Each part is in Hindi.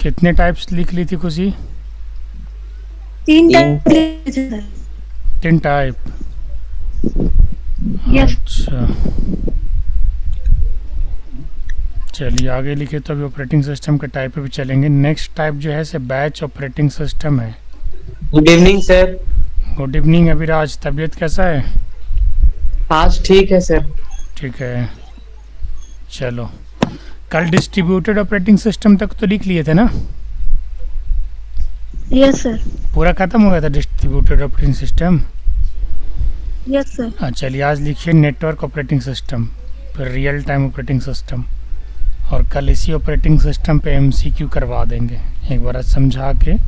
कितने टाइप्स लिख ली थी खुशी? 3 टाइप लिए थे सर। 3 टाइप। यस। अच्छा, चलिए आगे लिखे तो अभी ऑपरेटिंग सिस्टम के टाइप पे भी चलेंगे। नेक्स्ट टाइप जो है से बैच ऑपरेटिंग सिस्टम है। Good evening sir. Good evening Abhiraj, तबीयत कैसा है? आज ठीक है सर। ठीक है, चलो। कल डिस्ट्रीब्यूटेड ऑपरेटिंग सिस्टम तक तो लिख लिए थे ना? Yes sir. पूरा ख़त्म हो गया था distributed operating system. Yes sir. हाँ चलिए, आज लिखिए नेटवर्क ऑपरेटिंग सिस्टम, फिर रियल टाइम ऑपरेटिंग सिस्टम, और कल इसी ऑपरेटिंग सिस्टम पे एमसीक्यू करवा देंगे एक बार समझा के।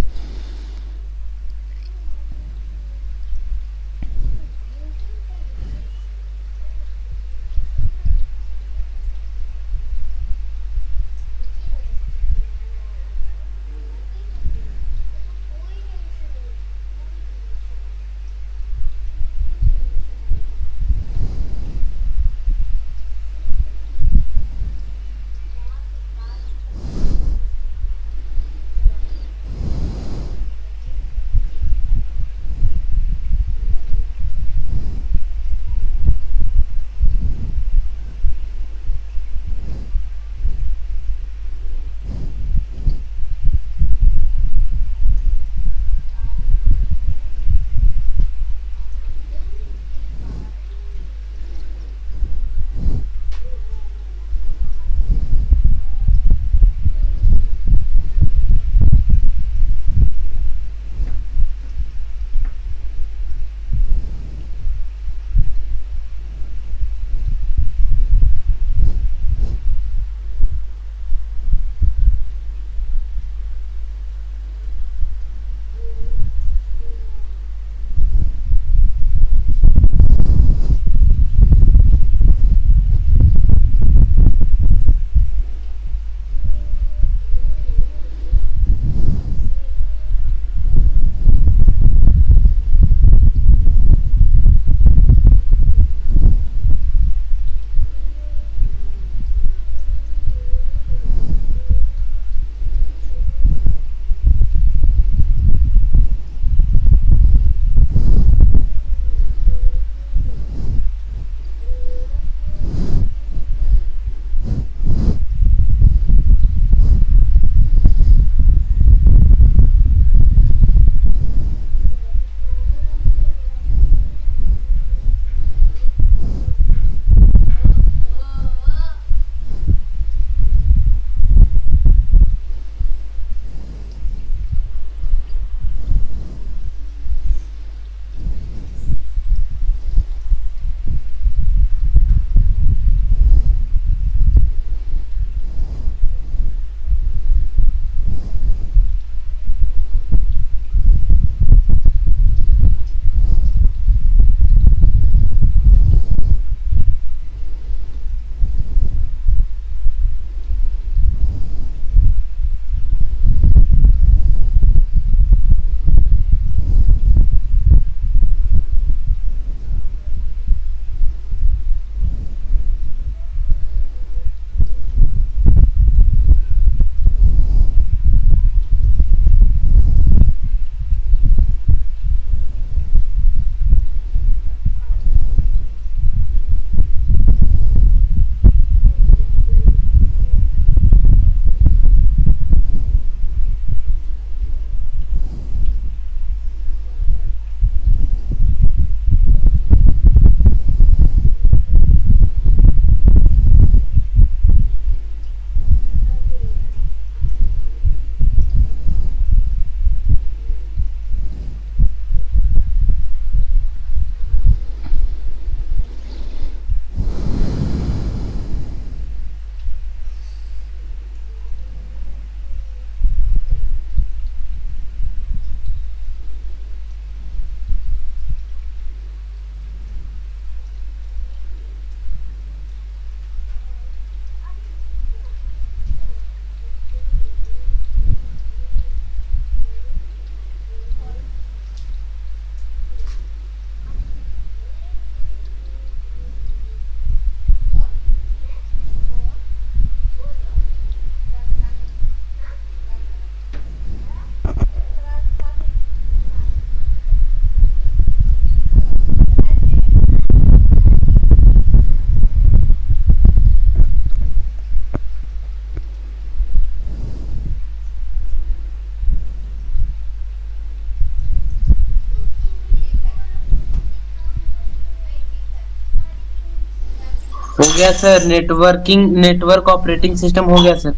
हो गया सर। नेटवर्क ऑपरेटिंग सिस्टम हो गया sir.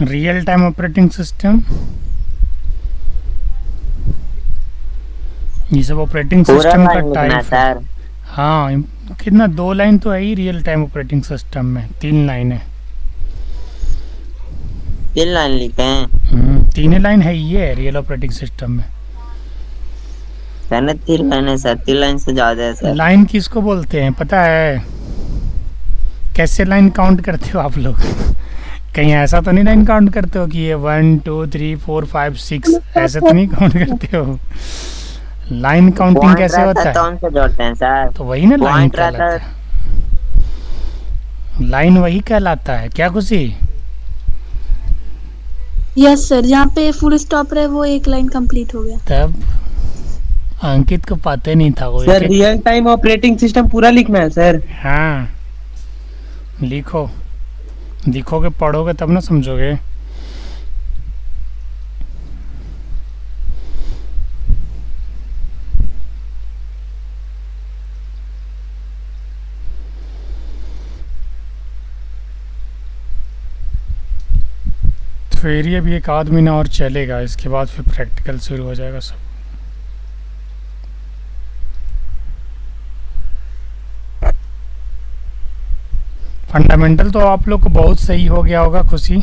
Real time operating system, ये सब ऑपरेटिंग पूरा सिस्टम का लाइन लिखना है टाइप है। सर। हाँ, कितना 2 लाइन तो है ही रियल टाइम ऑपरेटिंग सिस्टम में, 3 लाइन है। 3 लाइन लिखे हैं 3 लाइन है, ये रियल ऑपरेटिंग सिस्टम में। मैंने 3 लाइन है सर, 3 लाइन से ज्यादा है सर। लाइन किसको बोलते हैं पता है? कैसे लाइन काउंट करते हो आप लोग? कहीं ऐसा तो नहीं लाइन काउंट करते हो कि ये 1 2 3 4 5 6 ऐसे तो नहीं काउंट करते हो? लाइन काउंटिंग पॉइंट कैसे रहता होता है है? तो उनसे जोड़ते हैं सर। तो वही ना लाइन पॉइंट रहता कहलाता है। है। लाइन वही कहलाता है क्या खुशी? यस सर, जहाँ पे फुल स्टॉप रहे वो एक लाइन कंप्लीट हो गया। तब अंकित को पता नहीं था वो सर एक- रियल टाइम ऑपरेटिंग सिस्टम पूरा लिखना है सर। हाँ, लिखो, लिखोगे पढ़ोगे तब ना समझोगे। फिर ये भी 1 आध महीना और चलेगा, इसके बाद फिर प्रैक्टिकल शुरू हो जाएगा सब। फंडामेंटल तो आप लोग को बहुत सही हो गया होगा खुशी।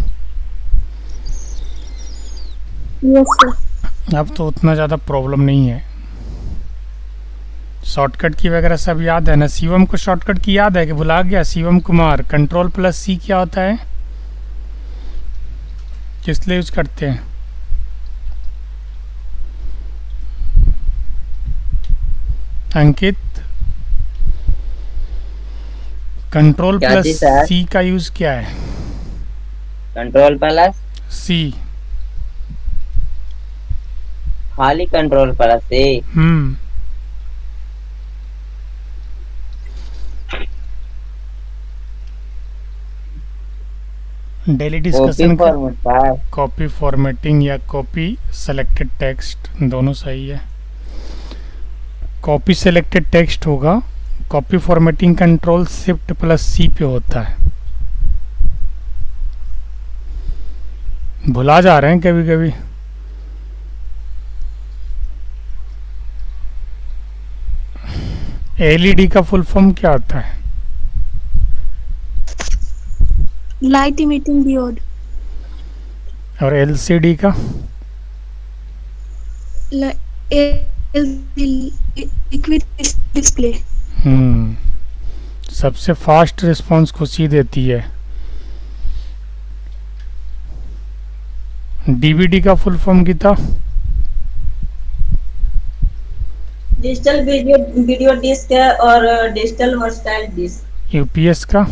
Yes sir. अब तो उतना ज़्यादा प्रॉब्लम नहीं है। शॉर्टकट की वगैरह सब याद है ना? शिवम को शॉर्टकट की याद है कि भुला गया? शिवम कुमार, Ctrl+C क्या होता है, किस लिए यूज करते हैं? अंकित, क्या चीज़ है? Ctrl+C का यूज क्या है? Ctrl+C, C। खाली Ctrl+C। डेली कॉपी डिस्कशन का फॉर्मेट सर। कॉपी फॉर्मेटिंग या कॉपी सेलेक्टेड टेक्स्ट दोनों सही है। कॉपी सेलेक्टेड टेक्स्ट होगा, कॉपी फॉर्मेटिंग Ctrl+Shift+C पे होता है। भुला जा रहे हैं कभी कभी। एलईडी का फुल फॉर्म क्या होता है? Light emitting diode. और एलसीडी का? Liquid display. सबसे फास्ट रिस्पांस खुशी देती है। डीवीडी का full form Gita? Digital video disc है और डिजिटल वर्सटाइल डिस्क। यूपीएस का?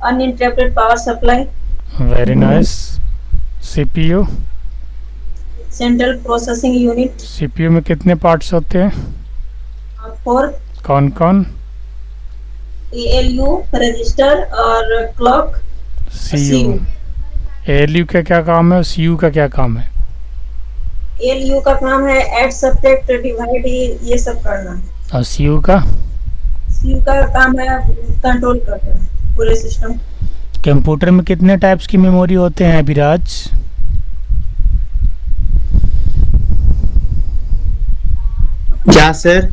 Uninterrupted power supply. Very nice. CPU? Central processing unit. CPU में कितने पार्ट्स होते हैं? 4। कौन कौन? एएलयू, रजिस्टर और क्लॉक। सीयू। एएलयू का क्या काम है और सीयू का क्या काम है? एएलयू का काम है ऐड, सब्ट्रैक्ट, डिवाइड, ये सब करना। और सीयू का? सीयू का काम है कंट्रोल करना पूरे सिस्टम। कंप्यूटर में कितने टाइप्स की मेमोरी होते हैं अभिराज? क्या सर?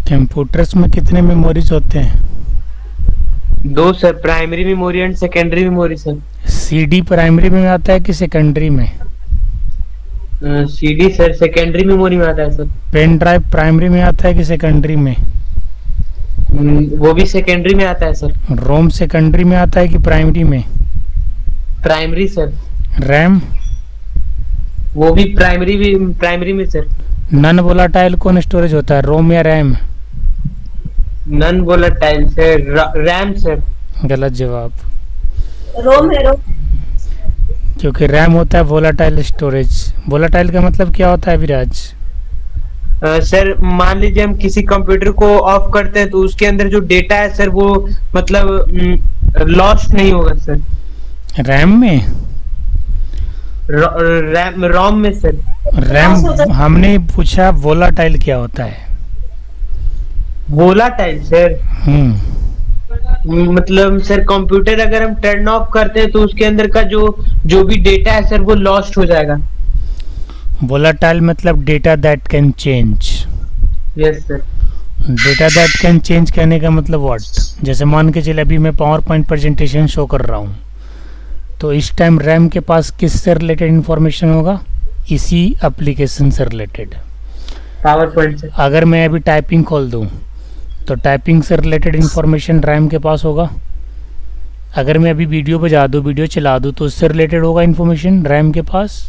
कंप्यूटर्स में कितने मेमोरीज होते हैं? 2 sir, primary memory and secondary memory sir. CD primary में आता है कि सेकेंडरी में? सीडी सर सेकेंडरी मेमोरी में आता है सर। पेन ड्राइव प्राइमरी में आता है कि सेकेंडरी में? वो भी सेकेंडरी में आता है सर। रोम सेकेंडरी में आता है कि प्राइमरी में? Primary sir. रैम? वो भी प्राइमरी में सर। नन वोलाटाइल कौन स्टोरेज होता है, रोम या RAM? Non volatile sir, RAM sir. गलत जवाब, रोम है रोम। क्योंकि रैम होता है वोलाटाइल स्टोरेज। वोलाटाइल का मतलब क्या होता है विराज? सर मान लीजिए हम किसी कंप्यूटर को ऑफ करते हैं तो उसके अंदर जो डेटा है सर वो मतलब लॉस्ट नहीं होगा सर। रैम में? रोम में सर। रैम हमने पूछा, वोलाटाइल क्या होता है? Volatile sir. मतलब सर कंप्यूटर अगर हम टर्न ऑफ करते हैं तो उसके अंदर का जो जो भी डेटा है सर वो लॉस्ट हो जाएगा। वोलाटाइल मतलब data that can change. Yes sir. Data that can change कहने का मतलब व्हाट? जैसे मान के चले अभी मैं पावर पॉइंट प्रेजेंटेशन शो कर रहा हूँ, तो इस टाइम रैम के पास किससे रिलेटेड इन्फॉर्मेशन होगा? इसी एप्लीकेशन से रिलेटेड। पावर पॉइंट से। अगर मैं अभी टाइपिंग खोल दूँ तो टाइपिंग से रिलेटेड इन्फॉर्मेशन रैम के पास होगा। अगर मैं अभी वीडियो बजा दूँ, वीडियो चला दूँ, तो उससे रिलेटेड होगा इन्फॉर्मेशन रैम के पास।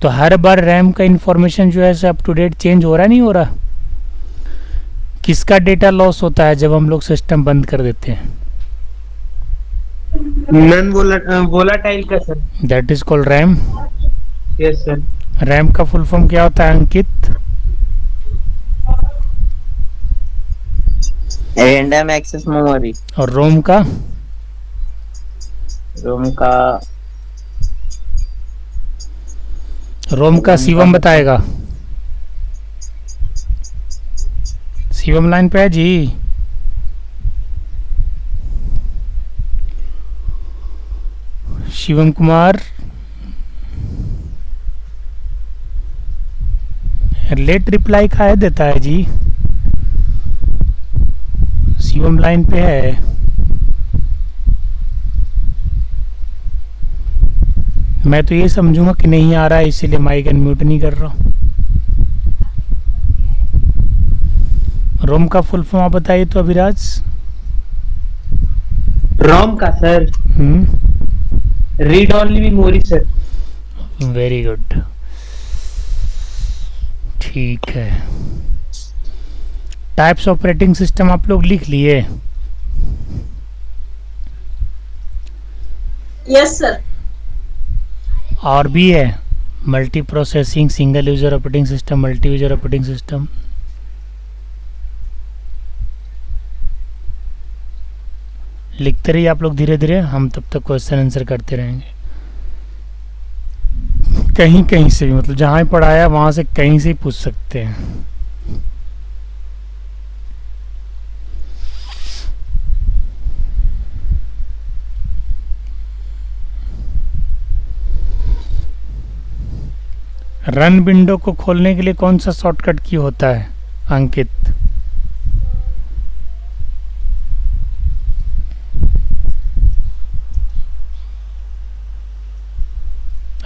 तो हर बार रैम का इन्फॉर्मेशन जो है अप टू डेट चेंज हो रहा नहीं हो रहा? किसका डेटा लॉस होता है जब हम लोग सिस्टम बंद कर देते हैं? नॉन वोलाटाइल का sir. That is called RAM. Yes sir. RAM का फुल फॉर्म क्या होता है अंकित? Random access memory. और रोम का? रोम का शिवम बताएगा। शिवम लाइन पे है जी? शिवम कुमार लेट रिप्लाई का है देता है जी। शिवम लाइन पे है? मैं तो ये समझूंगा कि नहीं आ रहा है, इसीलिए माइक अनम्यूट नहीं कर रहा हूँ। रोम का फुल फॉर्म आप बताइए तो अभिराज। रोम का sir read only memory sir. Very good, ठीक है। टाइप्स ऑपरेटिंग सिस्टम आप लोग लिख लिए? Yes sir. और भी है? Multi processing, single user operating system, multi user operating system. लिखते रहिए आप लोग धीरे धीरे, हम तब तक क्वेश्चन आंसर करते रहेंगे। कहीं कहीं से भी, मतलब जहाँ पढ़ाया वहाँ से कहीं से ही पूछ सकते हैं। रन विंडो को खोलने के लिए कौन सा शॉर्टकट की होता है अंकित?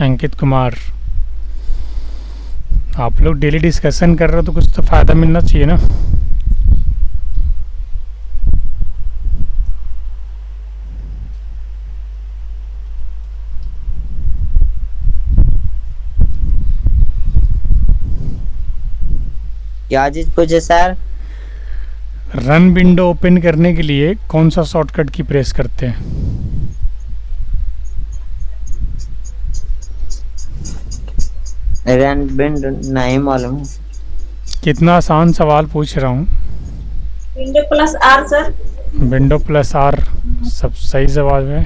अंकित कुमार, आप लोग डेली डिस्कशन कर रहे हो तो कुछ तो फायदा मिलना चाहिए ना। क्या चीज पूछे सर? रन विंडो ओपन करने के लिए कौन सा शॉर्टकट की प्रेस करते हैं? रन विंडो नहीं मालूम। कितना आसान सवाल पूछ रहा हूँ। Window plus R sir. Window plus R सब सही जवाब है।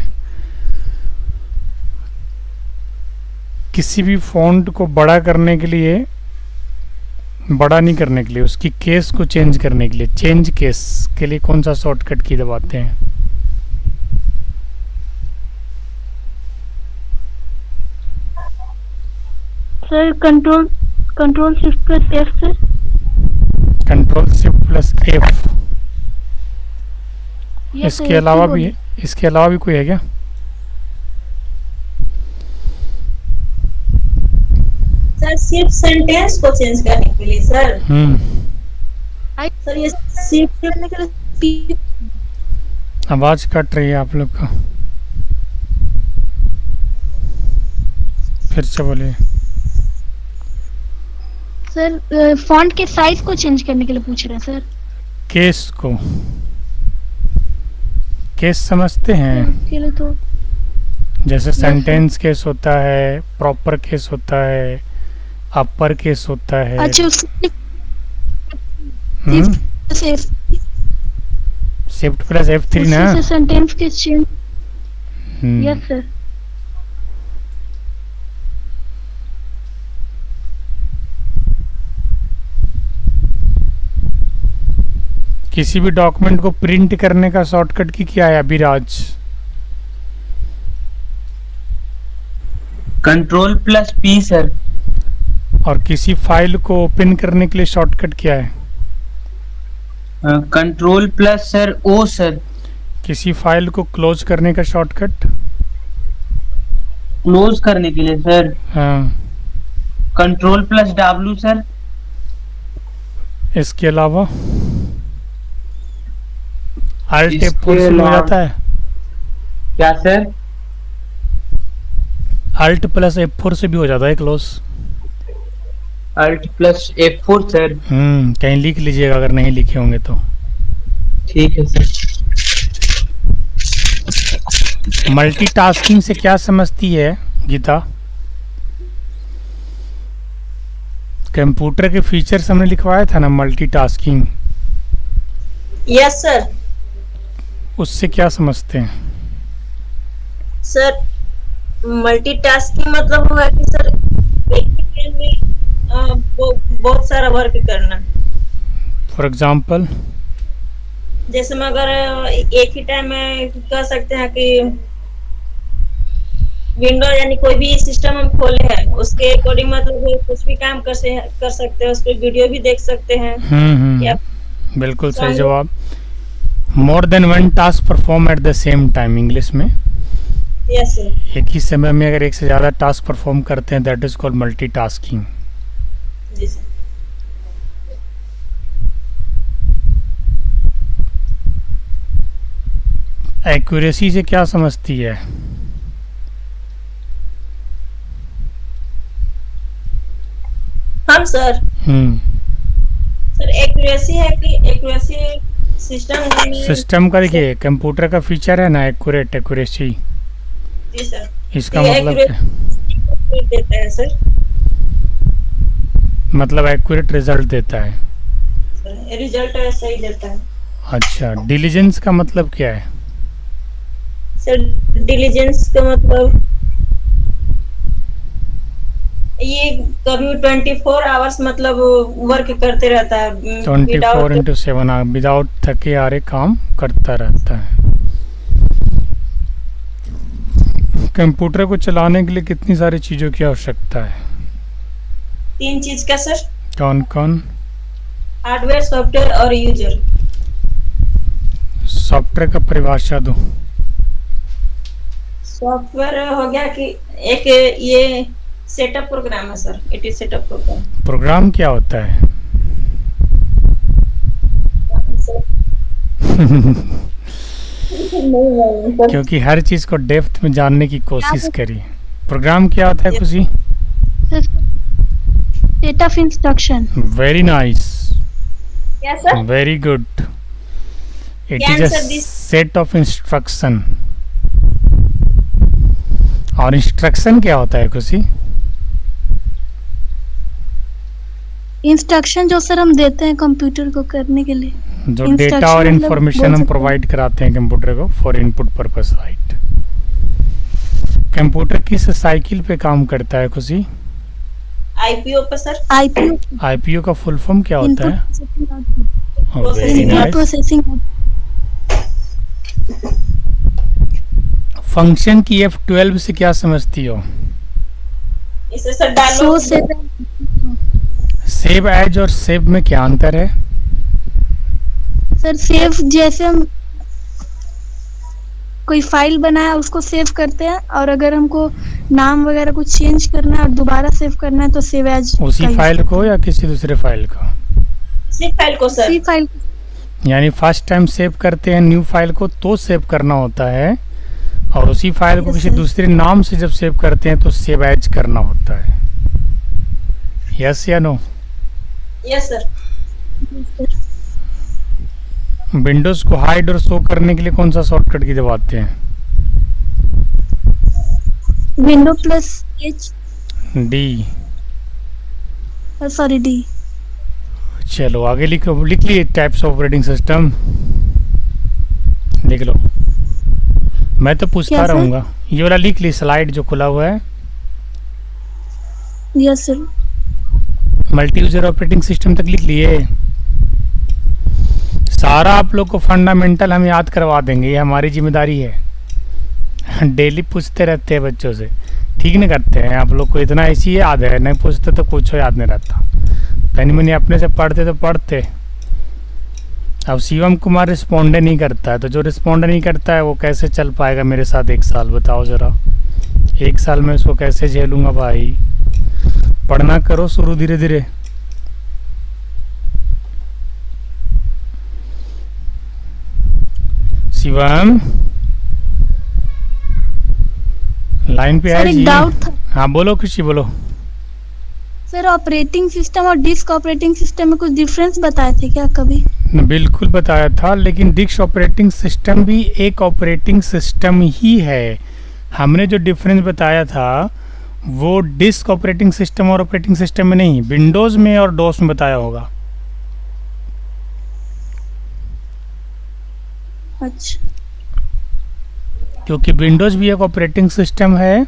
किसी भी फॉन्ट को बड़ा करने के लिए, बड़ा नहीं करने के लिए, उसकी केस को चेंज करने के लिए, चेंज केस के लिए कौन सा शॉर्टकट की दबाते हैं? Sir control shift plus F sir. Control shift plus F. Yes, इसके sir, अलावा ठीक भी है? इसके अलावा भी कोई है क्या? सर सिर्फ सेंटेंस को चेंज करने के लिए सर। सर ये शिफ्ट करने के लिए आवाज कट रही है आप लोग का, फिर से बोलिए। सर फॉन्ट के साइज को चेंज करने के लिए पूछ रहे हैं सर। केस को, केस समझते हैं? के लिए तो जैसे सेंटेंस केस होता है, प्रॉपर केस होता है, अपर केस होता है। अच्छा शिफ्ट प्लस F3 ना? सेंटेंस के चेंज। Yes sir. किसी भी डॉक्यूमेंट को प्रिंट करने का शॉर्टकट की क्या है अभिराज? Ctrl+P sir. और किसी फाइल को ओपन करने के लिए शॉर्टकट क्या है? Ctrl+O sir. किसी फाइल को क्लोज करने का शॉर्टकट? क्लोज करने के लिए सर हाँ, Ctrl+W सर। इसके अलावा Alt इसके F4 से भी हो अलावा- जाता है? क्या सर? Alt+F4 से भी हो जाता है क्लोज? Alt+F4 sir. कहीं लिख लीजिएगा अगर नहीं लिखे होंगे तो। ठीक है सर। मल्टीटास्किंग से क्या समझती है गीता? कंप्यूटर के फीचर्स हमने लिखवाया था ना, मल्टीटास्किंग, यस सर। उससे क्या समझते हैं? सर मल्टीटास्किंग मतलब हुआ कि सर एक ही टाइम में बहुत सारा वर्क करना। फॉर एग्जांपल जैसे में अगर एक ही टाइम में कह सकते हैं कि विंडो यानी कोई भी सिस्टम हम खोले हैं उसके अकॉर्डिंग मतलब कुछ भी काम कर सकते हैं, उस पर वीडियो भी देख सकते हैं। या बिल्कुल सही जवाब। More than one task perform at the same time, English में यस सर। एक ही समय में अगर एक से ज़्यादा टास्क परफॉर्म करते हैं, दैट इज कॉल्ड मल्टीटास्किंग। जी सर। एक्यूरेसी से क्या समझती है? हम सर सर एक्यूरेसी है कि एक्यूरेसी सिस्टम का देखिए, कंप्यूटर का फीचर है ना एक्यूरेट, एक्यूरेसी, जी सर। इसका ये मतलब क्या? देता है सर, मतलब एक्यूरेट रिजल्ट देता है। रिजल्ट सही देता है। अच्छा, डिलीजेंस का मतलब क्या है? सर डिलीजेंस का मतलब ये कभी 24 आवर्स मतलब वर्क करते रहता है 24/7 विदाउट थके हारे काम करता रहता है। कंप्यूटर को चलाने के लिए कितनी सारी चीज़ों की आवश्यकता है? 3 चीज का सर। कौन कौन? हार्डवेयर, सॉफ्टवेयर और यूजर। सॉफ्टवेयर का परिभाषा दो। सॉफ्टवेयर हो गया कि एक ये सेटअप प्रोग्राम है sir, it is setup program. Program क्या होता है? क्योंकि हर चीज को डेप्थ में जानने की कोशिश करी। प्रोग्राम क्या होता है Khushi? Set of instruction. Very nice, क्या sir? Very good. It Can is a answer this? Set of instruction. और इंस्ट्रक्शन क्या होता है खुशी? इंस्ट्रक्शन जो सर हम देते हैं कंप्यूटर को करने के लिए, जो Instruction डेटा और मतलब इंफॉर्मेशन बोल हम सकते हैं। प्रोवाइड कराते हैं कंप्यूटर को for input purpose, right. Computer किस साइकिल पे काम करता है खुशी? आईपीओ पर सर। आईपीओ आईपीओ का फुल फॉर्म क्या होता है? Very Processing nice. Processing. Function की F12 से क्या समझती हो? इसे सर सो डालो। से सेव एज और सेव में क्या अंतर है? सर सेव जैसे हम कोई फाइल बनाया उसको सेव करते हैं, और अगर हमको नाम वगैरह कुछ चेंज करना है और दोबारा सेव करना है तो सेव एज उसी फाइल को या किसी दूसरे फाइल को? इसी फाइल को सर। उसी फाइल। यानी फर्स्ट टाइम सेव करते हैं न्यू फाइल को तो सेव करना होता है, और उसी फाइल को Yes, किसी sir. दूसरे नाम से जब सेव करते हैं तो सेव एज करना होता है। यस या नो? Yes sir. विंडोज को हाइड और शो करने के लिए कौन सा शॉर्टकट की दबाते हैं? Window plus H, D. Sorry D. चलो आगे लिख लिए टाइप्स ऑफ ऑपरेटिंग सिस्टम, लिख लो। मैं तो पूछता क्या सर? रहूंगा। ये वाला लिख ली स्लाइड जो खुला हुआ है, yes sir. Multi user operating system तक लिख लिए। सारा आप लोग को फंडामेंटल हम याद करवा देंगे, ये हमारी जिम्मेदारी है। डेली पूछते रहते हैं बच्चों से, ठीक नहीं करते हैं आप लोग को, इतना ऐसी याद है, नहीं पूछते तो कुछ याद नहीं रहता। तनी मनी अपने से पढ़ते तो पढ़ते। अब शिवम कुमार रिस्पॉन्ड नहीं करता है, तो जो रिस्पॉन्ड नहीं करता है वो कैसे चल पाएगा मेरे साथ 1 साल, बताओ ज़रा। 1 साल में उसको कैसे झेलूँगा भाई। पढ़ना करो शुरू धीरे धीरे। शिवम लाइन पे सर है एक जी। डाउट था हाँ बोलो खुशी बोलो। सर, ऑपरेटिंग सिस्टम और डिस्क ऑपरेटिंग सिस्टम में कुछ डिफरेंस बताए थे क्या कभी? बिल्कुल बताया था, लेकिन डिस्क ऑपरेटिंग सिस्टम भी एक ऑपरेटिंग सिस्टम ही है। हमने जो डिफरेंस बताया था वो डिस्क ऑपरेटिंग सिस्टम और ऑपरेटिंग सिस्टम में नहीं, विंडोज़ में और डोस में बताया होगा। अच्छा, क्योंकि विंडोज़ भी एक ऑपरेटिंग सिस्टम है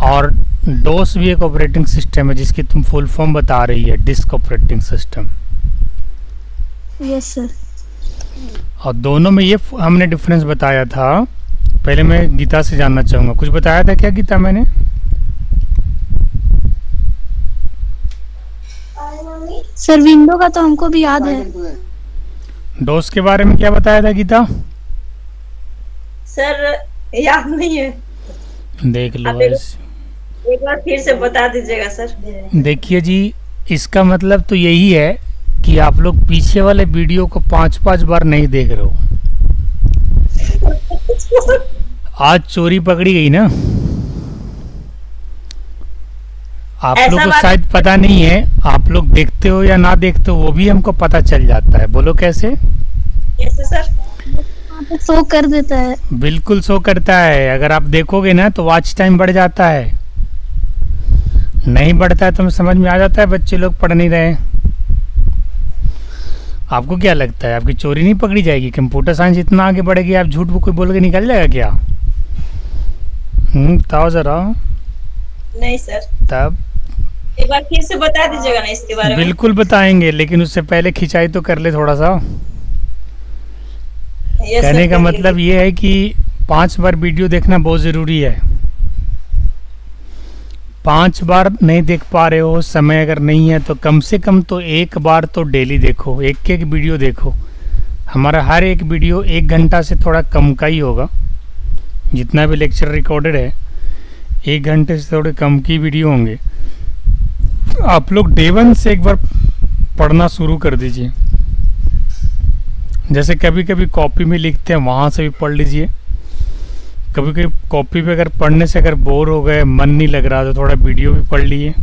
और डोस भी एक ऑपरेटिंग सिस्टम है, जिसकी तुम फुल फॉर्म बता रही है disk operating system. Yes sir. और दोनों में ये हमने डिफरेंस बताया था। पहले मैं गीता से जानना चाहूँगा, कुछ बताया था क्या गीता मैंने? सर विंडो का तो हमको भी याद है। डोस के बारे में क्या बताया था गीता? सर याद नहीं है, देख लो आप एक बार फिर से बता दीजिएगा सर। देखिए जी, इसका मतलब तो यही है कि आप लोग पीछे वाले वीडियो को 5-5 बार नहीं देख रहे हो। आज चोरी पकड़ी गई ना, आप ऐसा लोग को बात- शायद पता नहीं है। आप लोग देखते हो या ना देखते हो वो भी हमको पता चल जाता है। बोलो कैसे? कैसे सर? वहाँ पे शो कर देता है। बिल्कुल शो करता है। अगर आप देखोगे ना तो वॉच टाइम बढ़ जाता है, नहीं बढ़ता है तो हमें समझ में आ जाता है बच्चे लोग पढ़ नहीं रहे। आपको क्या लगता है आपकी चोरी नहीं पकड़ी जाएगी? कंप्यूटर साइंस इतना आगे बढ़ेगी, आप झूठ कोई बोल के निकल जाएगा क्या? बताओ जरा। नहीं सर, तब एक बार फिर से बता दीजिएगा ना इसके बारे में। बिल्कुल बताएंगे, लेकिन उससे पहले खिंचाई तो कर ले थोड़ा सा। Yes, कहने sir, का करिए। मतलब ये है कि 5 बार वीडियो देखना बहुत ज़रूरी है। 5 बार नहीं देख पा रहे हो, समय अगर नहीं है तो कम से कम तो 1 बार तो डेली देखो, एक वीडियो देखो। हमारा हर एक वीडियो 1 घंटा से थोड़ा कम का ही होगा। जितना भी लेक्चर रिकॉर्डेड है 1 घंटे से थोड़े कम की वीडियो होंगे। आप लोग डे 1 से एक बार पढ़ना शुरू कर दीजिए। जैसे कभी कभी कॉपी में लिखते हैं वहाँ से भी पढ़ लीजिए। कभी कभी कॉपी पे अगर पढ़ने से अगर बोर हो गए, मन नहीं लग रहा, तो थोड़ा वीडियो भी पढ़ लिए।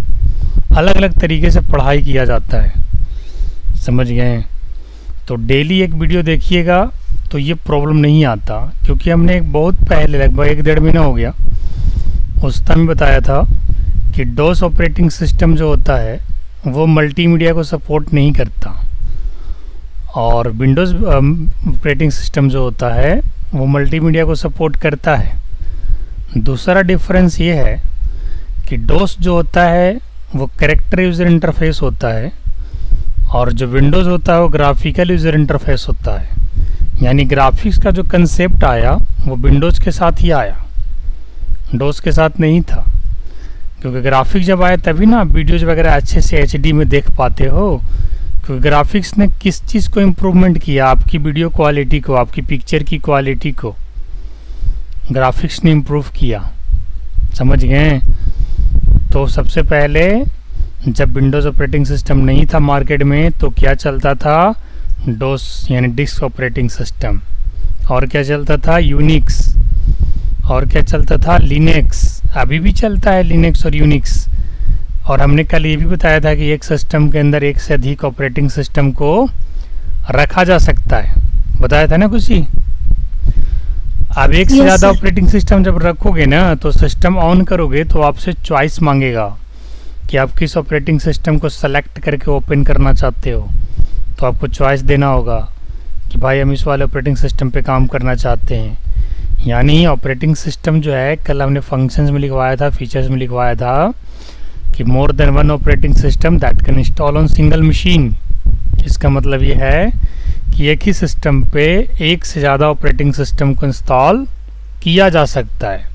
अलग अलग तरीके से पढ़ाई किया जाता है, समझ गए? तो डेली एक वीडियो देखिएगा तो ये प्रॉब्लम नहीं आता। क्योंकि हमने एक बहुत पहले लगभग 1-1.5 महीना हो गया उस टाइम बताया था कि डोस ऑपरेटिंग सिस्टम जो होता है वो मल्टीमीडिया को सपोर्ट नहीं करता, और विंडोज़ ऑपरेटिंग सिस्टम जो होता है वो मल्टीमीडिया को सपोर्ट करता है। दूसरा डिफरेंस ये है कि डोस जो होता है वो कैरेक्टर यूज़र इंटरफेस होता है, और जो विंडोज़ होता है वो ग्राफिकल यूज़र इंटरफेस होता है। यानी ग्राफिक्स का जो कंसेप्ट आया वो विंडोज़ के साथ ही आया, डोस के साथ नहीं था। क्योंकि ग्राफिक्स जब आया तभी ना वीडियोज़ वगैरह अच्छे से HD में देख पाते हो। क्योंकि ग्राफिक्स ने किस चीज़ को इम्प्रूवमेंट किया? आपकी वीडियो क्वालिटी को, आपकी पिक्चर की क्वालिटी को ग्राफिक्स ने इम्प्रूव किया, समझ गए? तो सबसे पहले जब विंडोज़ ऑपरेटिंग सिस्टम नहीं था मार्केट में तो क्या चलता था? डोस यानी डिस्क ऑपरेटिंग सिस्टम। और क्या चलता था? यूनिक्स। और क्या चलता था? लिनक्स। अभी भी चलता है लिनक्स और यूनिक्स। और हमने कल ये भी बताया था कि एक सिस्टम के अंदर एक से अधिक ऑपरेटिंग सिस्टम को रखा जा सकता है, बताया था ना कुछ ही। अब एक से Yes, ज़्यादा sir. ऑपरेटिंग सिस्टम जब रखोगे ना तो सिस्टम ऑन करोगे तो आपसे चॉइस मांगेगा कि आप किस ऑपरेटिंग सिस्टम को सेलेक्ट करके ओपन करना चाहते हो। तो आपको चॉइस देना होगा कि भाई हम इस वाले ऑपरेटिंग सिस्टम पे काम करना चाहते हैं। यानी ऑपरेटिंग सिस्टम जो है, कल हमने फंक्शंस में लिखवाया था, फीचर्स में लिखवाया था कि more than one operating system that can install on single machine. इसका मतलब ये है कि एक ही सिस्टम पे एक से ज़्यादा ऑपरेटिंग सिस्टम को इंस्टॉल किया जा सकता है।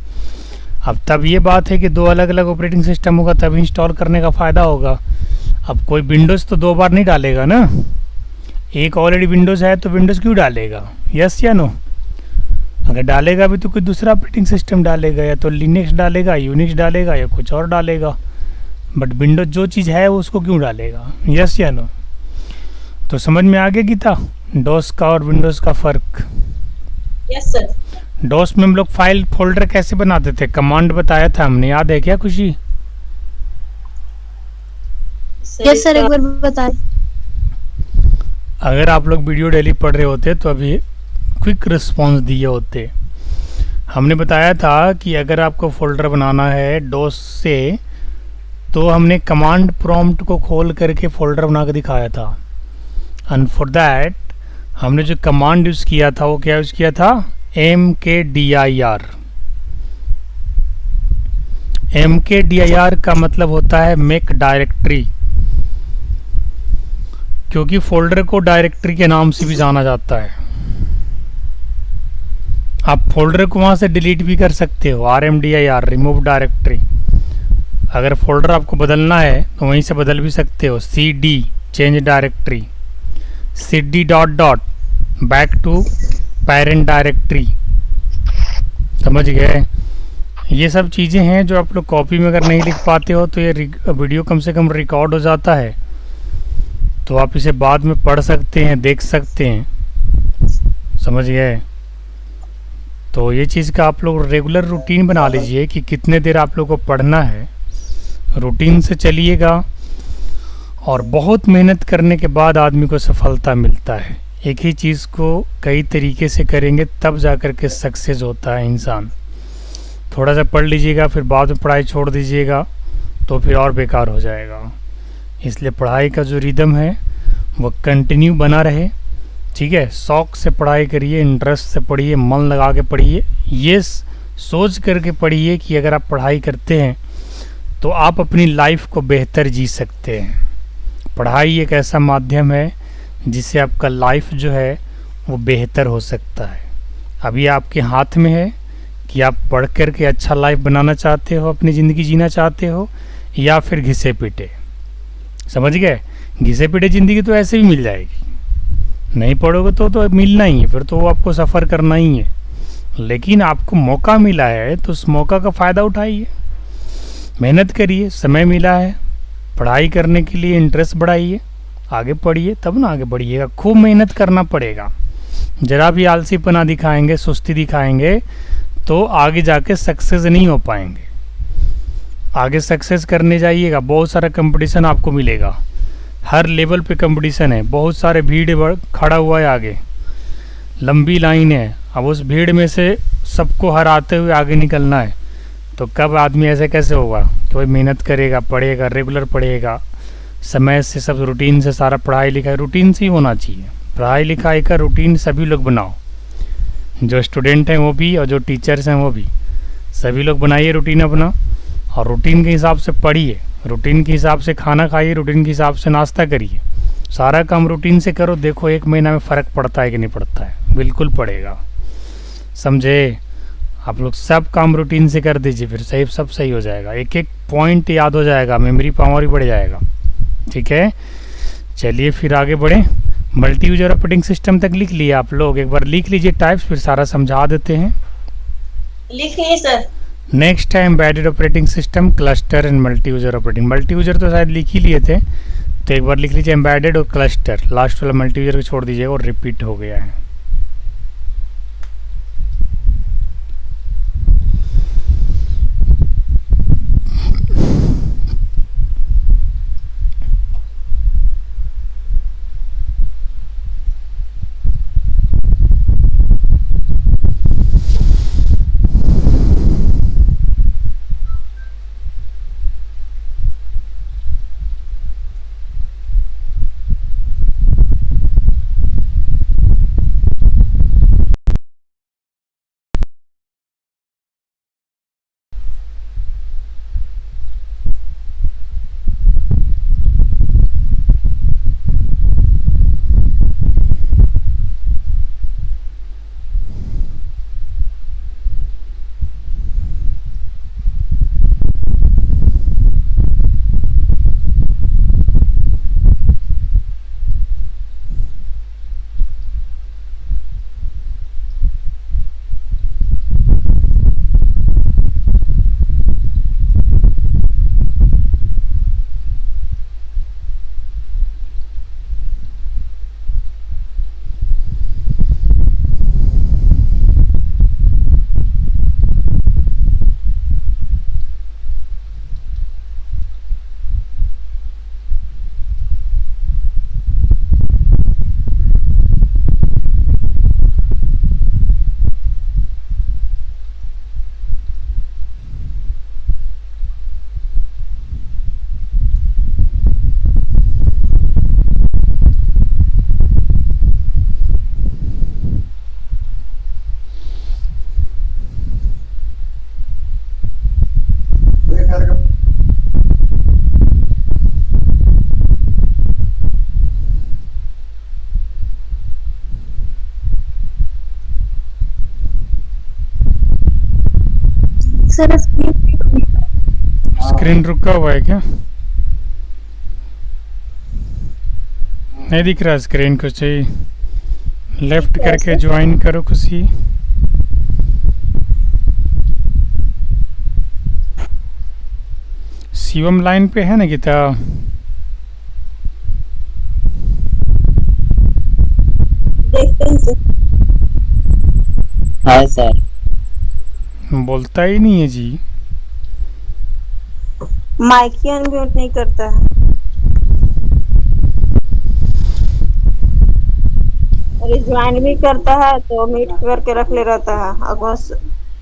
अब तब ये बात है कि दो अलग अलग ऑपरेटिंग सिस्टम होगा तब इंस्टॉल करने का फ़ायदा होगा। अब कोई विंडोज़ तो दो बार नहीं डालेगा ना, एक ऑलरेडी विंडोज़ है तो विंडोज़ क्यों डालेगा, यस या नो? अगर डालेगा भी तो कोई दूसरा ऑपरेटिंग सिस्टम डालेगा, या तो लिनक्स डालेगा, यूनिक्स डालेगा, या कुछ और डालेगा, बट विंडोज़ जो चीज़ है वो उसको क्यों डालेगा, यस या नो? तो समझ में आ गया गीता डॉस का और विंडोज़ का फ़र्क? Yes sir. डॉस में हम लोग फाइल फोल्डर कैसे बनाते थे, कमांड बताया था हमने, याद है क्या खुशी? यस सर, एक बार बताएं। अगर आप लोग वीडियो डेली पढ़ रहे होते तो अभी क्विक रिस्पॉन्स दिए होते। हमने बताया था कि अगर आपको फोल्डर बनाना है डॉस से तो हमने कमांड प्रॉम्प्ट को खोल करके फोल्डर बना के दिखाया था। एंड फॉर दैट हमने जो कमांड यूज़ किया था वो क्या यूज़ किया था, mkdir। mkdir का मतलब होता है मेक डायरेक्टरी, क्योंकि फोल्डर को डायरेक्टरी के नाम से भी जाना जाता है। आप फोल्डर को वहाँ से डिलीट भी कर सकते हो, rmdir रिमूव डायरेक्टरी। अगर फोल्डर आपको बदलना है तो वहीं से बदल भी सकते हो, cd change directory, cd dot dot back to parent directory. समझ गए? ये सब चीज़ें हैं जो आप लोग कॉपी में अगर नहीं लिख पाते हो तो ये वीडियो कम से कम रिकॉर्ड हो जाता है, तो आप इसे बाद में पढ़ सकते हैं, देख सकते हैं। समझ गए? तो ये चीज़ का आप लोग रेगुलर रूटीन बना लीजिए कि कितने देर आप लोग को पढ़ना है, रूटीन से चलिएगा। और बहुत मेहनत करने के बाद आदमी को सफलता मिलता है। एक ही चीज़ को कई तरीके से करेंगे तब जा कर के सक्सेस होता है इंसान। थोड़ा सा पढ़ लीजिएगा फिर बाद में पढ़ाई छोड़ दीजिएगा तो फिर और बेकार हो जाएगा। इसलिए पढ़ाई का जो रिदम है वो कंटिन्यू बना रहे, ठीक है? शौक़ से पढ़ाई करिए, इंटरेस्ट से पढ़िए, मन लगा के पढ़िए, ये सोच करके पढ़िए कि अगर आप पढ़ाई करते हैं तो आप अपनी लाइफ को बेहतर जी सकते हैं। पढ़ाई एक ऐसा माध्यम है जिससे आपका लाइफ जो है वो बेहतर हो सकता है। अभी आपके हाथ में है कि आप पढ़ कर के अच्छा लाइफ बनाना चाहते हो, अपनी ज़िंदगी जीना चाहते हो, या फिर घिसे पीटे। समझ गए? घिसे पीटे ज़िंदगी तो ऐसे भी मिल जाएगी, नहीं पढ़ोगे तो मिलना ही है, फिर तो वो आपको सफ़र करना ही है। लेकिन आपको मौका मिला है तो उस मौका का फ़ायदा उठाइए, मेहनत करिए, समय मिला है पढ़ाई करने के लिए, इंटरेस्ट बढ़ाइए, आगे पढ़िए, तब ना आगे बढ़िएगा। खूब मेहनत करना पड़ेगा। ज़रा भी आलसीपना दिखाएंगे, सुस्ती दिखाएंगे तो आगे जाके सक्सेस नहीं हो पाएंगे। आगे सक्सेस करने जाइएगा, बहुत सारा कंपटीशन आपको मिलेगा, हर लेवल पे कंपटीशन है, बहुत सारे भीड़ खड़ा हुआ है आगे, लंबी लाइन है। अब उस भीड़ में से सबको हराते हुए आगे निकलना है, तो कब आदमी ऐसे कैसे होगा कि भाई मेहनत करेगा, पढ़ेगा, रेगुलर पढ़ेगा, समय से, सब रूटीन से, सारा पढ़ाई लिखाई रूटीन से ही होना चाहिए। पढ़ाई लिखाई का रूटीन सभी लोग बनाओ, जो स्टूडेंट हैं वो भी और जो टीचर्स हैं वो भी, सभी लोग बनाइए रूटीन अपना, और रूटीन के हिसाब से पढ़िए, रूटीन के हिसाब से खाना खाइए, रूटीन के हिसाब से नाश्ता करिए, सारा काम रूटीन से करो। देखो 1 महीना में फ़र्क पड़ता है कि नहीं पड़ता है? बिल्कुल पड़ेगा। समझे? आप लोग सब काम रूटीन से कर दीजिए, फिर सब सही हो जाएगा। एक एक पॉइंट याद हो जाएगा, मेमोरी पावर भी बढ़ जाएगा। ठीक है, चलिए फिर आगे बढ़ें। मल्टी यूजर ऑपरेटिंग सिस्टम तक लिख लिए आप लोग? एक बार लिख लीजिए टाइप्स, फिर सारा समझा देते हैं। लिख लिए सर। नेक्स्ट है embedded operating system, cluster and multi user operating. Multi user तो शायद लिख ही लिए थे, तो एक बार लिख लीजिए एम्बेडेड और क्लस्टर। लास्ट वाला मल्टी यूजर को छोड़ दीजिएगा और रिपीट हो गया है। सर स्क्रीन स्क्रीन रुका हुआ है क्या? नहीं दिख रहा स्क्रीन को, चाहिए लेफ्ट दिख रहा है करके सर। ज्वाइन करो खुशी। शिवम लाइन पे है ना गीता? देखते हैं सर। हाँ सर। बोलता ही नहीं है जी। माइक ही अनम्यूट नहीं करता है। अरे ज्वाइन भी करता है तो म्यूट करके रख ले रहता है, और बस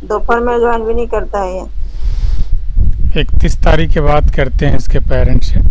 दोपहर में ज्वाइन भी नहीं करता है ये। 31 तारीख के बाद करते हैं इसके पेरेंट्स से।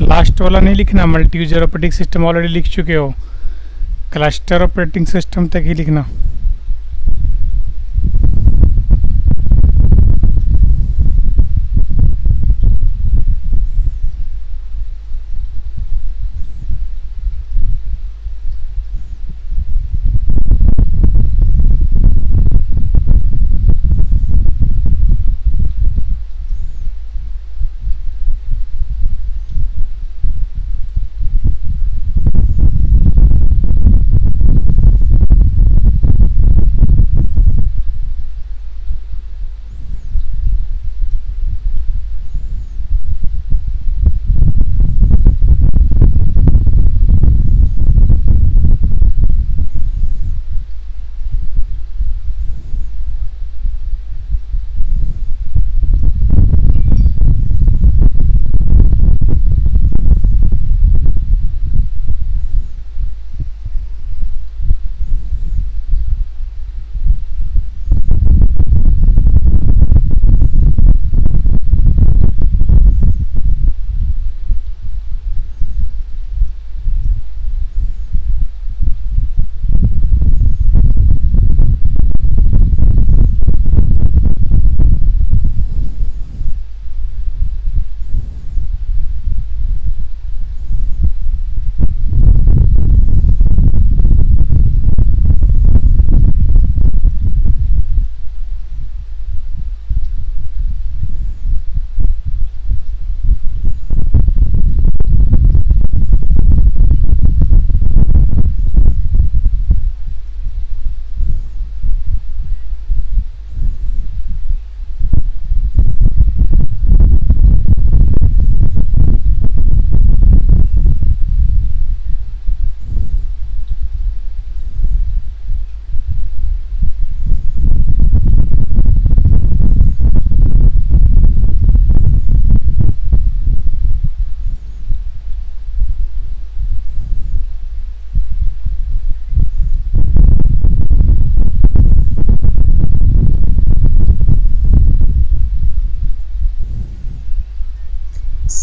लास्ट वाला नहीं लिखना, multi user operating system already लिख चुके हो, क्लस्टर ऑपरेटिंग सिस्टम तक ही लिखना।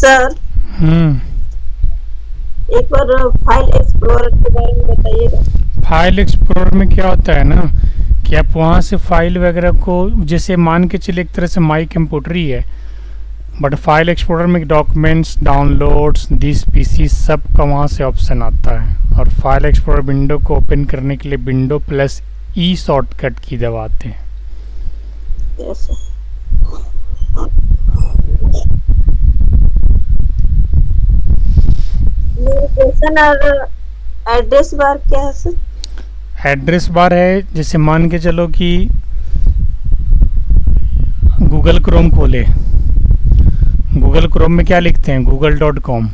सर हम्म एक बार फाइल एक्सप्लोरर के बारे में बताइएगा। फाइल एक्सप्लोरर में क्या होता है ना कि आप वहाँ से फाइल वगैरह को, जैसे मान के चलिए एक तरह से माई कंप्यूटर ही है, बट फाइल एक्सप्लोरर में डॉक्यूमेंट्स, डाउनलोड्स, दिस पीसी सब का वहाँ से ऑप्शन आता है। और फाइल एक्सप्लोरर विंडो को ओपन करने के लिए विंडो प्लस ई शॉर्टकट की दबाते हैं। Yes sir. नेविगेशन और एड्रेस बार क्या है सर? एड्रेस बार है, जैसे मान के चलो कि गूगल क्रोम खोले, गूगल क्रोम में क्या लिखते हैं, google.com,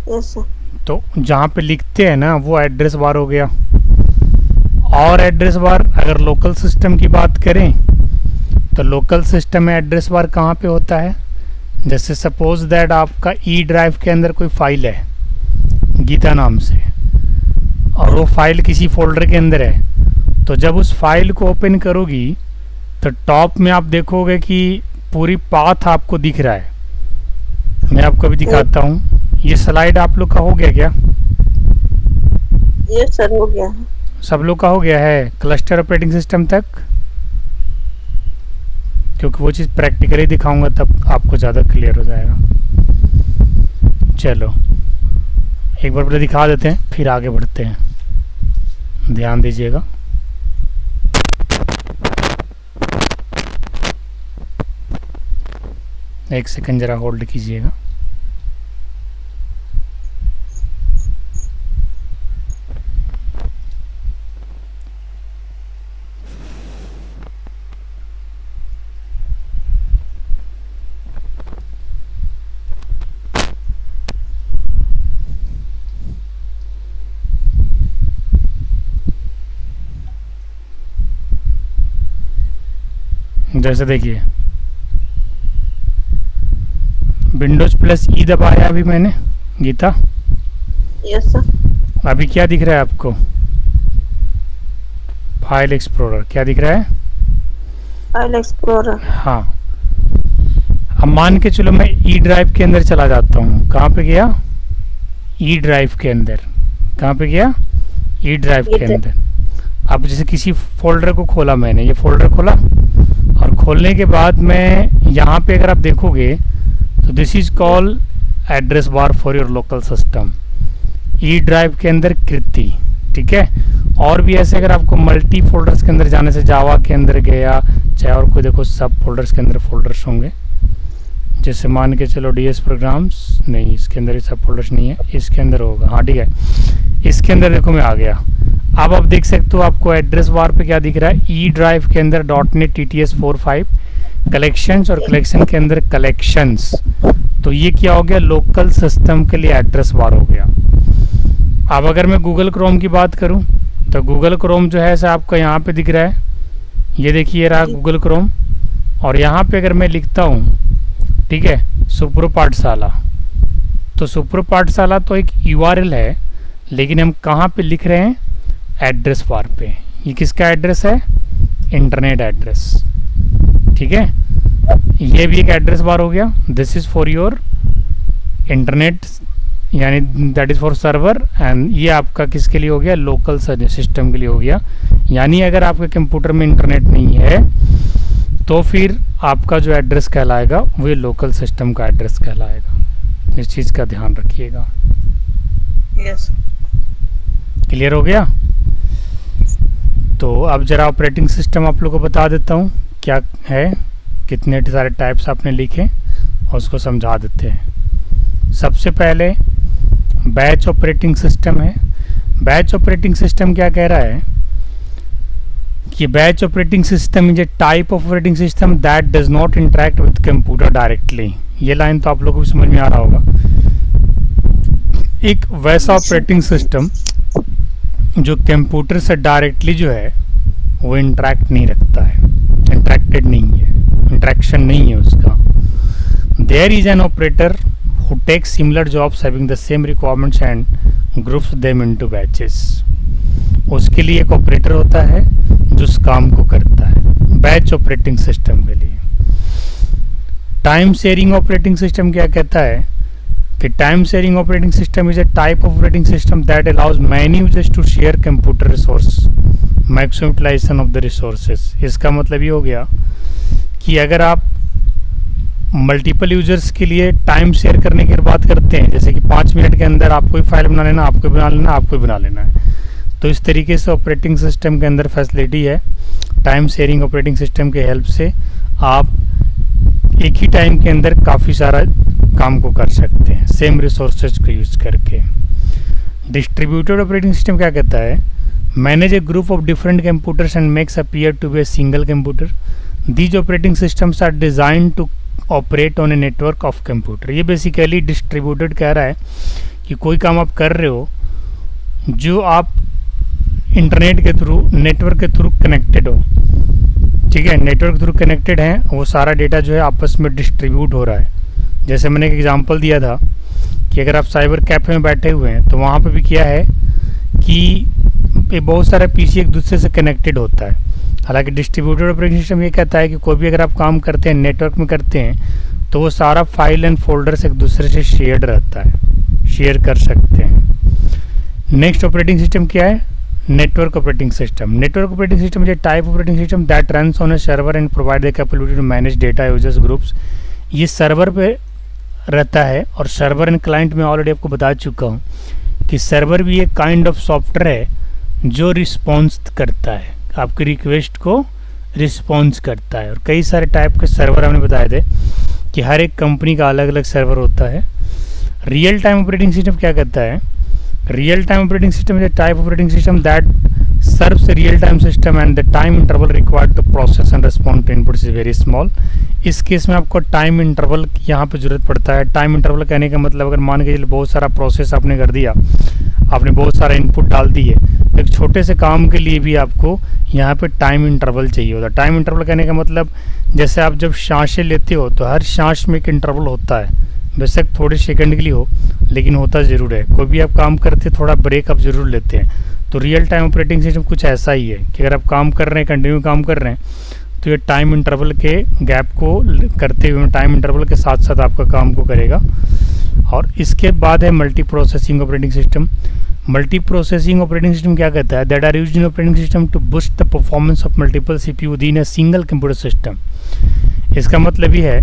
यस सर। तो जहाँ पे लिखते हैं ना वो एड्रेस बार हो गया। और एड्रेस बार अगर लोकल सिस्टम की बात करें तो लोकल सिस्टम में एड्रेस बार कहाँ पे होता है, जैसे सपोज दैट आपका ई ड्राइव के अंदर कोई फाइल है गीता नाम से, और वो फाइल किसी फोल्डर के अंदर है, तो जब उस फाइल को ओपन करोगी तो टॉप में आप देखोगे कि पूरी पाथ आपको दिख रहा है। मैं आपको अभी दिखाता हूँ। ये स्लाइड आप लोग का हो गया क्या? यस सर, हो गया है। सब लोग का हो गया है क्लस्टर ऑपरेटिंग सिस्टम तक? क्योंकि वो चीज़ प्रैक्टिकली दिखाऊंगा तब आपको ज़्यादा क्लियर हो जाएगा। चलो एक बार पहले दिखा देते हैं, फिर आगे बढ़ते हैं, ध्यान दीजिएगा। एक सेकंड ज़रा होल्ड कीजिएगा। जैसे देखिए विंडोज प्लस ई दबाया अभी मैंने गीता, यस सर। अभी क्या दिख रहा है आपको? फाइल एक्सप्लोरर क्या दिख रहा है? File explorer. हाँ, अब मान के चलो मैं ई ड्राइव के अंदर चला जाता हूँ। कहाँ पे गया? ई ड्राइव के अंदर। कहाँ पे गया? ई ड्राइव के अंदर। अब जैसे किसी फोल्डर को खोला मैंने, ये फोल्डर खोला, और खोलने के बाद मैं यहाँ पे अगर आप देखोगे तो this is call address bar for your local system, E drive के अंदर कृति, ठीक है। और भी ऐसे अगर आपको मल्टी फोल्डर्स के अंदर जाने से, जावा के अंदर गया, चाहे और कोई देखो सब फोल्डर्स के अंदर फोल्डर्स होंगे, जैसे मान के चलो डीएस प्रोग्राम्स, नहीं इसके अंदर ये सब फोल्डर्स नहीं है, इसके अंदर होगा, हाँ ठीक है, इसके अंदर देखो मैं आ गया। अब आप देख सकते हो आपको एड्रेस बार पे क्या दिख रहा है, ई ड्राइव के अंदर .NET TTS 45 कलेक्शंस, और कलेक्शन के अंदर कलेक्शंस, तो ये क्या हो गया, लोकल सिस्टम के लिए एड्रेस बार हो गया। अब अगर मैं गूगल क्रोम की बात करूं तो गूगल क्रोम जो है ऐसा आपको यहाँ पे दिख रहा है, ये देखिए रहा गूगल क्रोम, और यहाँ पे अगर मैं लिखता हूँ, ठीक है, सुप्रो पाठशाला, तो सुप्रो पाठशाला तो एक URL है, लेकिन हम कहाँ पे लिख रहे हैं, एड्रेस बार पे। ये किसका एड्रेस है, इंटरनेट एड्रेस, ठीक है। ये भी एक एड्रेस बार हो गया, this is for your internet, यानी that is for server, and ये आपका किसके लिए हो गया, लोकल सिस्टम के लिए हो गया। यानी अगर आपके कंप्यूटर में इंटरनेट नहीं है तो फिर आपका जो एड्रेस कहलाएगा वो लोकल सिस्टम का एड्रेस कहलाएगा। इस चीज़ का ध्यान रखिएगा। यस, क्लियर हो गया? तो अब जरा ऑपरेटिंग सिस्टम आप लोगों को बता देता हूँ क्या है, कितने सारे टाइप्स आपने लिखे और उसको समझा देते हैं। सबसे पहले बैच ऑपरेटिंग सिस्टम है। बैच ऑपरेटिंग सिस्टम क्या कह रहा है कि batch operating system is a type of operating system that does not interact with computer directly. ये लाइन तो आप लोगों को भी समझ में आ रहा होगा। एक वैसा ऑपरेटिंग सिस्टम जो कंप्यूटर से डायरेक्टली जो है वो इंटरेक्ट नहीं रखता है, इंटरेक्टेड नहीं है, इंटरेक्शन नहीं है उसका। There is an operator who takes similar jobs having the same requirements and groups them into batches। उसके लिए एक ऑपरेटर होता है जो उस काम को करता है, बैच ऑपरेटिंग सिस्टम के लिए। टाइम शेयरिंग ऑपरेटिंग सिस्टम क्या कहता है कि time sharing operating system is a type of operating system that allows many users to share computer resource maximum utilization of the resources. इसका मतलब ये हो गया कि अगर आप मल्टीपल यूजर्स के लिए टाइम शेयर करने की बात करते हैं, जैसे कि 5 मिनट के अंदर आपको ही फाइल बना लेना, आपको बना लेना, आपको बना लेना है, तो इस तरीके से ऑपरेटिंग सिस्टम के अंदर फैसिलिटी है। टाइम शेयरिंग ऑपरेटिंग सिस्टम के हेल्प से आप एक ही टाइम के अंदर काफ़ी सारा काम को कर सकते हैं सेम रिसोर्सेज को यूज करके। डिस्ट्रीब्यूटेड ऑपरेटिंग सिस्टम क्या कहता है, manage a group of different computers and makes appear to be a single computer. These operating systems are design to operate on a network of computer. ये बेसिकली डिस्ट्रीब्यूटेड कह रहा है कि कोई काम आप कर रहे हो जो आप इंटरनेट के थ्रू, नेटवर्क के थ्रू कनेक्टेड हो, ठीक है, नेटवर्क के थ्रू कनेक्टेड हैं, वो सारा डेटा जो है आपस में डिस्ट्रीब्यूट हो रहा है। जैसे मैंने एक एग्जांपल दिया था कि अगर आप साइबर कैफे में बैठे हुए हैं तो वहाँ पे भी क्या है कि बहुत सारा पीसी एक दूसरे से कनेक्टेड होता है। हालांकि डिस्ट्रीब्यूटेड ऑपरेटिंग सिस्टम ये कहता है कि कोई भी अगर आप काम करते हैं नेटवर्क में करते हैं तो वो सारा फाइल एंड फोल्डर्स एक दूसरे से शेयर्ड रहता है, शेयर कर सकते हैं। नेक्स्ट ऑपरेटिंग सिस्टम क्या है, network operating system. Network operating system is a type operating system that runs on a server and provide the capability to manage data users groups. ये सर्वर पे रहता है और सर्वर एंड क्लाइंट में ऑलरेडी आपको बता चुका हूँ कि सर्वर भी एक काइंड ऑफ सॉफ्टवेयर है जो रिस्पॉन्स करता है, आपकी रिक्वेस्ट को रिस्पॉन्स करता है। और कई सारे टाइप के सर्वर हमने बताए थे कि हर एक कंपनी का अलग अलग सर्वर होता है। रियल टाइम ऑपरेटिंग सिस्टम क्या कहता है, real time operating system is a type operating system that serves real time system and the time interval required to process and respond to inputs is very small. इस केस में आपको टाइम इंटरवल यहाँ पे जरूरत पड़ता है। टाइम इंटरवल कहने का मतलब अगर मान के चलिए बहुत सारा प्रोसेस आपने कर दिया, आपने बहुत सारा इनपुट डाल दिए, तो एक छोटे से काम के लिए भी आपको यहाँ पे टाइम इंटरवल चाहिए होता है। टाइम इंटरवल कहने का मतलब जैसे आप जब सांसें लेते हो तो हर सांस में एक इंटरवल होता है, बेशक थोड़े सेकंड के लिए हो लेकिन होता ज़रूर है। कोई भी आप काम करते थोड़ा ब्रेक आप ज़रूर लेते हैं। तो रियल टाइम ऑपरेटिंग सिस्टम कुछ ऐसा ही है कि अगर आप काम कर रहे हैं, कंटिन्यू काम कर रहे हैं, तो ये टाइम इंटरवल के गैप को करते हुए टाइम इंटरवल के साथ साथ आपका काम को करेगा। और इसके बाद है multi processing operating system. Multi processing operating system क्या कहता है, that are used in operating system to boost the performance of multiple CPU within a single computer system. इसका मतलब ये है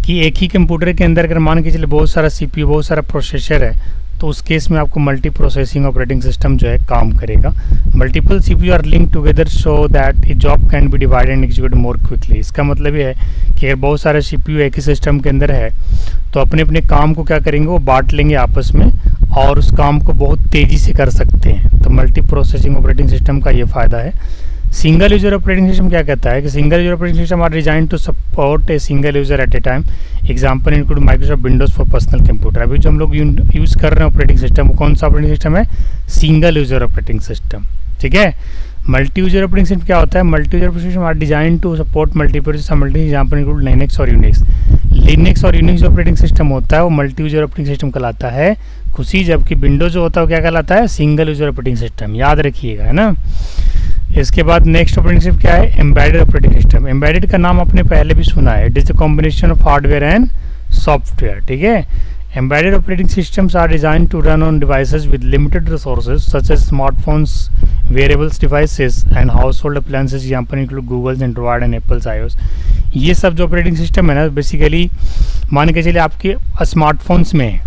कि एक ही कंप्यूटर के अंदर अगर मान के चले बहुत सारा सीपीयू, बहुत सारा प्रोसेसर है, तो उस केस में आपको मल्टी प्रोसेसिंग ऑपरेटिंग सिस्टम जो है काम करेगा। Multiple CPU are linked together so that a job can be divided and executed more quickly. इसका मतलब ये है कि अगर बहुत सारे सीपीयू एक ही सिस्टम के अंदर है तो अपने अपने काम को क्या करेंगे, वो बांट लेंगे आपस में और उस काम को बहुत तेज़ी से कर सकते हैं। तो मल्टी प्रोसेसिंग ऑपरेटिंग सिस्टम का ये फ़ायदा है। सिंगल यूजर ऑपरेटिंग सिस्टम क्या कहता है कि single user operating system are design to support a single user at a time. Example include Microsoft Windows for personal computer. अभी जो हम लोग यूज़ कर रहे हैं ऑपरेटिंग सिस्टम, वो कौन सा ऑपरेटिंग सिस्टम है, सिंगल यूजर ऑपरेटिंग सिस्टम, ठीक है। मल्टी यूजर ऑपरेटिंग सिस्टम क्या होता है, multi user operating system are design to support multiple example include Linux और यूनिक्स। लिनक्स और यूनिक्स ऑपरेटिंग सिस्टम होता है वो मल्टी यूजर ऑपरेटिंग सिस्टम कहलाता है खुशी, जबकि विंडोज जो होता है वो क्या कहलाता है, सिंगल यूजर ऑपरेटिंग सिस्टम। याद रखिएगा, है ना। इसके बाद नेक्स्ट ऑपरेटिंग सिस्टम क्या है, एम्बेडेड ऑपरेटिंग सिस्टम। एम्बेडेड का नाम आपने पहले भी सुना है, it is a combination of hardware and software, ठीक है। Embedded operating systems are design to run on devices with limited resources such as smartphones, wearables devices and household appliances, example include Google's Android and Apple's iOS. ये सब जो ऑपरेटिंग सिस्टम है ना, बेसिकली मान के चलिए आपके स्मार्टफोन्स में,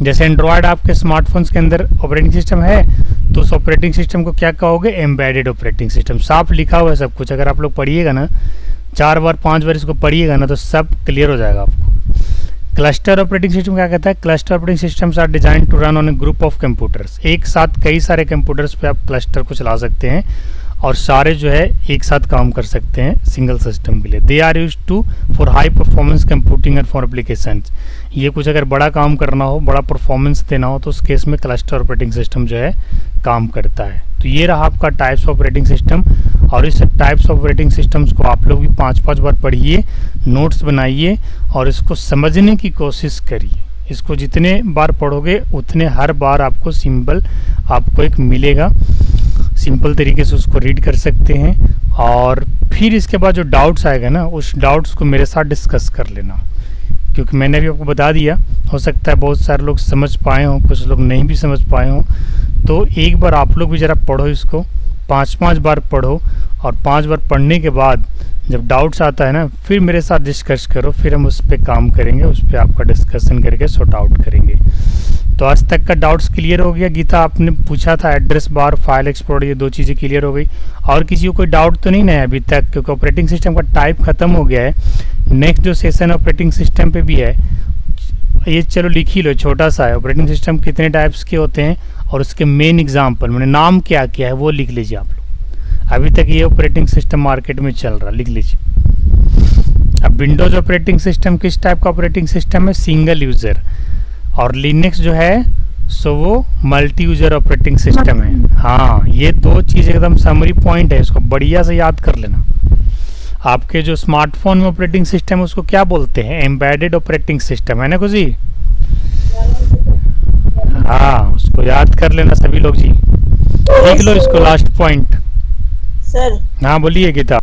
जैसे एंड्रॉयड आपके स्मार्टफोन्स के अंदर ऑपरेटिंग सिस्टम है, तो उस ऑपरेटिंग सिस्टम को क्या कहोगे, एम्बेडेड ऑपरेटिंग सिस्टम। साफ लिखा हुआ है सब कुछ, अगर आप लोग पढ़िएगा ना 4 बार 5 बार इसको पढ़िएगा ना तो सब क्लियर हो जाएगा आपको। क्लस्टर ऑपरेटिंग सिस्टम क्या कहता है, cluster operating systems are design to run on a group of computers. एक साथ कई सारे कंप्यूटर्स पे आप क्लस्टर को चला सकते हैं और सारे जो है एक साथ काम कर सकते हैं सिंगल सिस्टम के लिए। They are use to for high performance computing and for applications. ये कुछ अगर बड़ा काम करना हो, बड़ा परफॉर्मेंस देना हो, तो उस केस में क्लस्टर ऑपरेटिंग सिस्टम जो है काम करता है। तो ये रहा आपका टाइप्स ऑफ ऑपरेटिंग सिस्टम। और इस टाइप्स ऑफ ऑपरेटिंग सिस्टम्स को आप लोग भी 5-5 बार पढ़िए, नोट्स बनाइए और इसको समझने की कोशिश करिए। इसको जितने बार पढ़ोगे उतने हर बार आपको सिंबल आपको एक मिलेगा, सिंपल तरीके से उसको रीड कर सकते हैं, और फिर इसके बाद जो डाउट्स आएगा ना, उस डाउट्स को मेरे साथ डिस्कस कर लेना, क्योंकि मैंने भी आपको बता दिया, हो सकता है बहुत सारे लोग समझ पाए हों, कुछ लोग नहीं भी समझ पाए हों। तो एक बार आप लोग भी ज़रा पढ़ो इसको, 5-5 बार पढ़ो, और 5 बार पढ़ने के बाद जब डाउट्स आता है ना, फिर मेरे साथ डिस्कस करो, फिर हम उस पर काम करेंगे, उस पर आपका डिस्कशन करके सॉर्ट आउट करेंगे। तो आज तक का डाउट्स क्लियर हो गया? गीता आपने पूछा था एड्रेस बार, फाइल एक्सप्लोरर, ये 2 चीज़ें क्लियर हो गई। और किसी को कोई डाउट तो नहीं है अभी तक? क्योंकि ऑपरेटिंग सिस्टम का टाइप ख़त्म हो गया है। नेक्स्ट जो सेशन ऑपरेटिंग सिस्टम पे भी है, ये चलो लिख ही लो, छोटा सा है। ऑपरेटिंग सिस्टम कितने टाइप्स के होते हैं और उसके मेन एग्जाम्पल, मैंने नाम क्या क्या है वो लिख लीजिए आप लोग। अभी तक ये ऑपरेटिंग सिस्टम मार्केट में चल रहा, लिख लीजिए। अब विंडोज ऑपरेटिंग सिस्टम किस टाइप का ऑपरेटिंग सिस्टम है? Single user. और लिनक्स जो है सो वो मल्टी यूज़र ऑपरेटिंग सिस्टम है। हाँ, ये 2 चीज़ एकदम समरी पॉइंट है, इसको बढ़िया से याद कर लेना। आपके जो स्मार्टफोन में ऑपरेटिंग सिस्टम है उसको क्या बोलते हैं? एम्बेडेड ऑपरेटिंग सिस्टम, है ना खुशी? हाँ, उसको याद कर लेना सभी लोग जी। लिख लो इसको, लास्ट पॉइंट। सर हाँ बोलिए गीता।